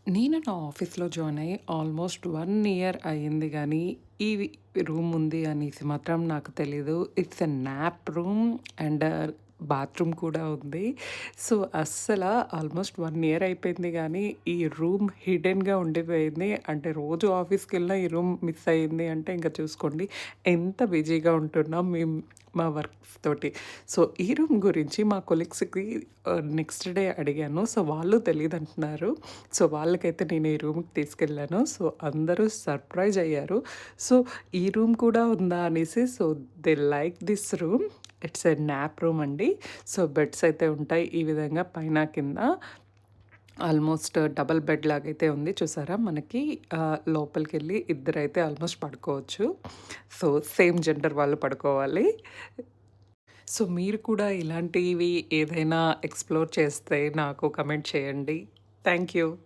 నేను నా ఆఫీస్‌లో జాయిన్ అయ్యి ఆల్మోస్ట్ 1 ఇయర్ అయింది గానీ, ఈ రూమ్ ఉంది అనేసి మాత్రం నాకు తెలీదు. It's a nap room and bathroom కూడా ఉంది. సో, ఆల్మోస్ట్ 1 ఇయర్ అయిపోయింది గానీ, ఈ రూమ్ హిడెన్‌గా ఉండిపోయింది. అంటే రోజు ఆఫీస్‌కెళ్ళినా ఈ రూమ్ మిస్ అయింది అంటే ఇంక చూసుకోండి ఎంత బిజీగా ఉంటున్నాం మా వర్క్స్ తోటి. సో, ఈ రూమ్ గురించి మా కొలీగ్స్‌కి నెక్స్ట్ డే అడిగాను. సో, వాళ్ళు తెలీదంటున్నారు. సో, వాళ్ళకైతే నేను ఈ రూమ్‌కి తీసుకెళ్ళాను. సో, అందరూ సర్ప్రైజ్ అయ్యారు. సో, ఈ రూమ్ కూడా ఉందా అనేసి. So, they like this room. It's a nap room అండి. సో, బెడ్స్ అయితే ఉంటాయి ఈ విధంగా పైన, కింద. ఆల్మోస్ట్ డబుల్ బెడ్ లాగైతే ఉంది చూసారా మనకి. లోపలికెళ్ళి ఇద్దరైతే ఆల్మోస్ట్ పడుకోవచ్చు. సో, సేమ్ జెండర్ వాళ్ళు పడుకోవాలి. సో, మీరు కూడా ఇలాంటివి ఏదైనా ఎక్స్‌ప్లోర్ చేస్తే నాకు కమెంట్ చేయండి. Thank you.